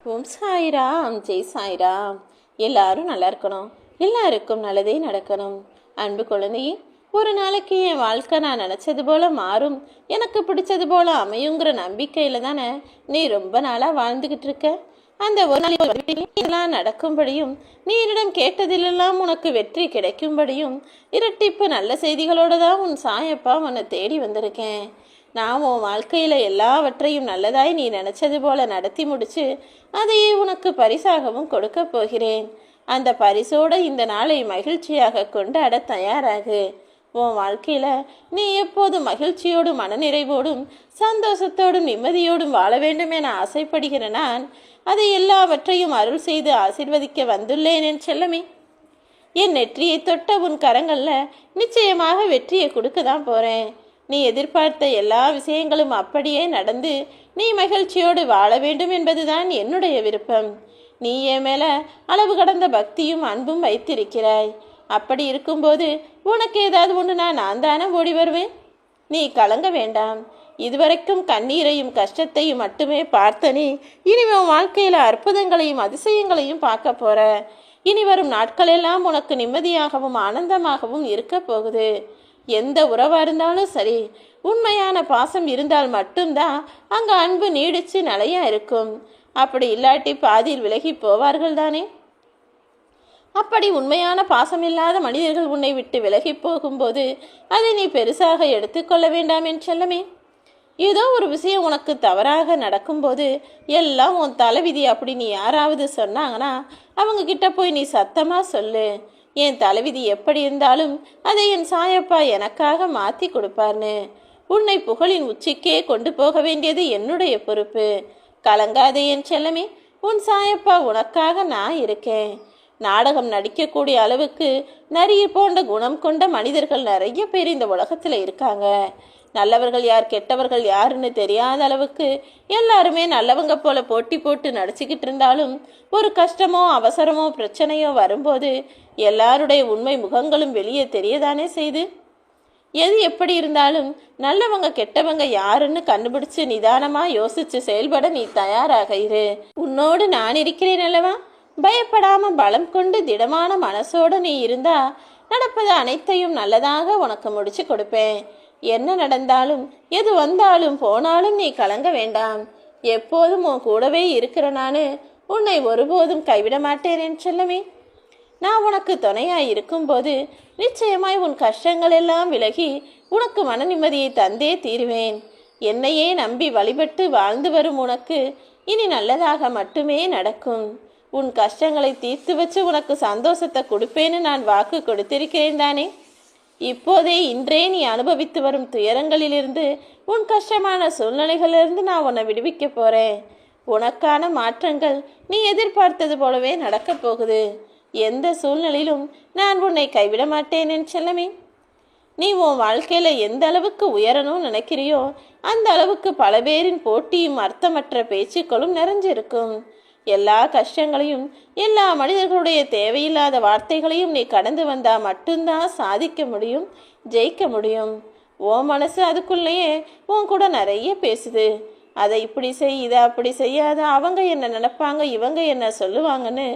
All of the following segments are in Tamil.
ஓம் சாய்ராம், ஜெய் சாய்ராம். எல்லாரும் நல்லா இருக்கணும், எல்லாருக்கும் நல்லதே நடக்கணும். அன்பு குழந்தையே, ஒரு நாளைக்கு என் வாழ்க்கை நான் நினச்சது போல மாறும், எனக்கு பிடிச்சது போல அமையுங்கிற நம்பிக்கையில் தானே நீ ரொம்ப நாளாக வாழ்ந்துக்கிட்டு இருக்க. அந்த ஒரு நாள் நடக்கும்படியும் நீ என்னிடம் கேட்டதிலெல்லாம் உனக்கு வெற்றி கிடைக்கும்படியும் இரட்டிப்பு நல்ல செய்திகளோடு தான் உன் சாயப்பா உன்னை தேடி வந்திருக்கேன். நான் உன் வாழ்க்கையில் எல்லாவற்றையும் நல்லதாய் நீ நினச்சது போல நடத்தி முடிச்சு அதையே உனக்கு பரிசாகவும் கொடுக்க போகிறேன். அந்த பரிசோடு இந்த நாளை மகிழ்ச்சியாக கொண்டாட தயாராகு. உன் வாழ்க்கையில் நீ எப்போது மகிழ்ச்சியோடும் மனநிறைவோடும் சந்தோஷத்தோடும் நிம்மதியோடும் வாழ வேண்டும் என ஆசைப்படுகிற நான் அதை எல்லாவற்றையும் அருள் செய்து ஆசிர்வதிக்க வந்துள்ளேன் என் செல்லமே. என் நெற்றியை தொட்ட உன் கரங்களில் நிச்சயமாக வெற்றியை கொடுக்க தான் போகிறேன். நீ எதிர்பார்த்த எல்லா விஷயங்களும் அப்படியே நடந்து நீ மகிழ்ச்சியோடு வாழ வேண்டும் என்பதுதான் என்னுடைய விருப்பம். நீ என் மேல அளவு கடந்த பக்தியும் அன்பும் வைத்திருக்கிறாய். அப்படி இருக்கும்போது உனக்கு ஏதாவது ஒன்று நான் தானே ஓடி வருவேன். நீ கலங்க வேண்டாம். இதுவரைக்கும் கண்ணீரையும் கஷ்டத்தையும் மட்டுமே பார்த்த நீ இனி உன் வாழ்க்கையில் அற்புதங்களையும் அதிசயங்களையும் பார்க்க போற. இனி வரும் நாட்களெல்லாம் உனக்கு நிம்மதியாகவும் ஆனந்தமாகவும் இருக்க போகுது. எந்த உறவாக இருந்தாலும் சரி, உண்மையான பாசம் இருந்தால் மட்டும்தான் அங்கே அன்பு நீடிச்சு நிலையா இருக்கும். அப்படி இல்லாட்டி பாதியில் விலகி போவார்கள் தானே. அப்படி உண்மையான பாசம் இல்லாத மனிதர்கள் உன்னை விட்டு விலகி போகும்போது அதை நீ பெருசாக எடுத்துக்கொள்ள வேண்டாம் என் செல்லமே. ஏதோ ஒரு விஷயம் உனக்கு தவறாக நடக்கும்போது எல்லாம் உன் தலைவிதி அப்படி நீ யாராவது சொன்னாங்கன்னா அவங்க கிட்ட போய் நீ சத்தமாக சொல்லு. என் தலைவிதி எப்படி இருந்தாலும் அதை என் சாயப்பா எனக்காக மாற்றி கொடுப்பார்னு. உன்னை புகழின் உச்சிக்கே கொண்டு போக வேண்டியது என்னுடைய பொறுப்பு. கலங்காதே என் செல்லமே, உன் சாயப்பா உனக்காக நான் இருக்கேன். நாடகம் நடிக்கக்கூடிய அளவுக்கு நரிய போன்ற குணம் கொண்ட மனிதர்கள் நிறைய பேர் இந்த உலகத்தில் இருக்காங்க. நல்லவர்கள் யார் கெட்டவர்கள் யாருன்னு தெரியாத அளவுக்கு எல்லாருமே நல்லவங்க போல போட்டி போட்டு நடிச்சுக்கிட்டு இருந்தாலும் ஒரு கஷ்டமோ அவசரமோ பிரச்சனையோ வரும்போது எல்லாருடைய உண்மை முகங்களும் வெளியே தெரியதானே செய்து. எது எப்படி இருந்தாலும் நல்லவங்க கெட்டவங்க யாருன்னு கண்டுபிடிச்சு நிதானமா யோசிச்சு செயல்பட நீ தயாராக இரு. உன்னோடு நான் இருக்கிறேன் அல்லவா. பயப்படாம பலம் கொண்டு திடமான மனசோடு நீ இருந்தா நடப்பது அனைத்தையும் நல்லதாக உனக்கு முடிச்சு கொடுப்பேன். என்ன நடந்தாலும் எது வந்தாலும் போனாலும் நீ கலங்க வேண்டாம். எப்போதும் உன் கூடவே இருக்கிற நானு உன்னை ஒருபோதும் கைவிட மாட்டேன் என் செல்லமே. நான் உனக்கு துணையாய் இருக்கும்போது நிச்சயமாய் உன் கஷ்டங்கள் எல்லாம் விலகி உனக்கு மன நிம்மதியை தந்தே தீருவேன். என்னையே நம்பி வழிபட்டு வாழ்ந்து வரும் உனக்கு இனி நல்லதாக மட்டுமே நடக்கும். உன் கஷ்டங்களை தீர்த்து வச்சு உனக்கு சந்தோஷத்தை கொடுப்பேன்னு நான் வாக்கு கொடுத்திருக்கிறேன் தானே. இப்போதே இன்றே நீ அனுபவித்து வரும் துயரங்களிலிருந்து உன் கஷ்டமான சூழ்நிலைகளிலிருந்து நான் உன்னை விடுவிக்க போறேன். உனக்கான மாற்றங்கள் நீ எதிர்பார்த்தது போலவே நடக்கப் போகுது. எந்த சூழ்நிலையிலும் நான் உன்னை கைவிட மாட்டேன் என் செல்லமே. நீ உன் வாழ்க்கையில எந்த அளவுக்கு உயரணும்னு நினைக்கிறியோ அந்த அளவுக்கு பல பேரின் போட்டியும் அர்த்தமற்ற பேச்சுக்களும் நிறைஞ்சிருக்கும். எல்லா கஷ்டங்களையும் எல்லா மனிதர்களுடைய தேவையில்லாத வார்த்தைகளையும் நீ கடந்து வந்தா மட்டும்தான் சாதிக்க முடியும், ஜெயிக்க முடியும். உன் மனசு அதுக்குள்ளேயே உன் கூட நிறைய பேசுது. அதை இப்படி செய், இதை அப்படி செய்யாத, அவங்க என்ன நினைப்பாங்க, இவங்க என்ன சொல்லுவாங்கன்னு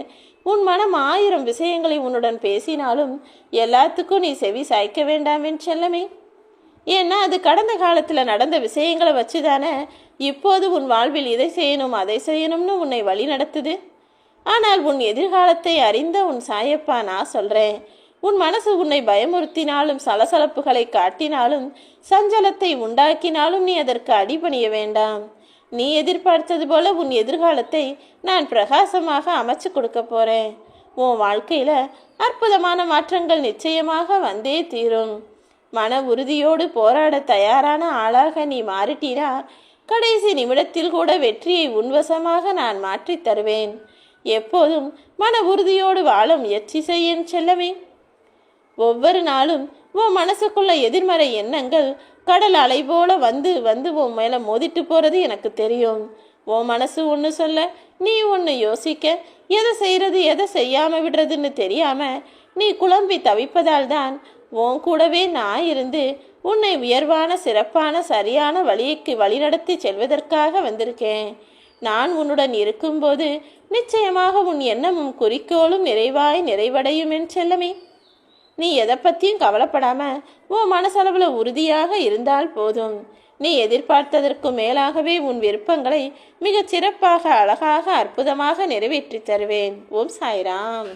உன் மனம் 1000 விஷயங்களை உன்னுடன் பேசினாலும் எல்லாத்துக்கும் நீ செவி சாய்க்க வேண்டாம் என் செல்லமே. ஏன்னா அது கடந்த காலத்தில் நடந்த விஷயங்களை வச்சு தானே இப்போது உன் வாழ்வில் இதை செய்யணும் அதை செய்யணும்னு உன்னை வழி நடத்துது. ஆனால் உன் எதிர்காலத்தை அறிந்த உன் சாயப்பா நான் சொல்கிறேன். உன் மனசு உன்னை பயமுறுத்தினாலும் சலசலப்புகளை காட்டினாலும் சஞ்சலத்தை உண்டாக்கினாலும் நீ அதற்கு அடிபணிய வேண்டாம். நீ எதிர்பார்த்தது போல உன் எதிர்காலத்தை நான் பிரகாசமாக அமைச்சு கொடுக்க போகிறேன். உன் வாழ்க்கையில் அற்புதமான மாற்றங்கள் நிச்சயமாக வந்தே தீரும். மன உறுதியோடு போராட தயாரான ஆளாக நீ மாறிட்டீரா கடைசி நிமிடத்தில் கூட வெற்றியை உன்வசமாக நான் மாற்றி தருவேன். எப்போதும் மன உறுதியோடு வாழ முயற்சி செய்ய செல்லவே. ஒவ்வொரு நாளும் உன் மனசுக்குள்ள எதிர்மறை எண்ணங்கள் கடல் அலை போல வந்து வந்து உன் மேலே மோதிட்டு போகிறது எனக்கு தெரியும். உன் மனசு ஒன்று சொல்ல நீ ஒன்று யோசிக்க, எதை செய்கிறது எதை செய்யாமல் விடுறதுன்னு தெரியாம நீ குழம்பி தவிப்பதால் தான் உன் கூடவே நான் இருந்து உன்னை உயர்வான சிறப்பான சரியான வழிக்கு வழிநடத்தி செல்வதற்காக வந்திருக்கேன். நான் உன்னுடன் இருக்கும்போது நிச்சயமாக உன் எண்ணமும் குறிக்கோளும் நிறைவடையும் என் செல்லமே. நீ எதை பற்றியும் கவலைப்படாம உன் மனசளவில் உறுதியாக இருந்தால் போதும். நீ எதிர்பார்த்ததற்கு மேலாகவே உன் விருப்பங்களை மிகச் சிறப்பாக, அழகாக, அற்புதமாக நிறைவேற்றி தருவேன். ஓம் சாய்ராம்.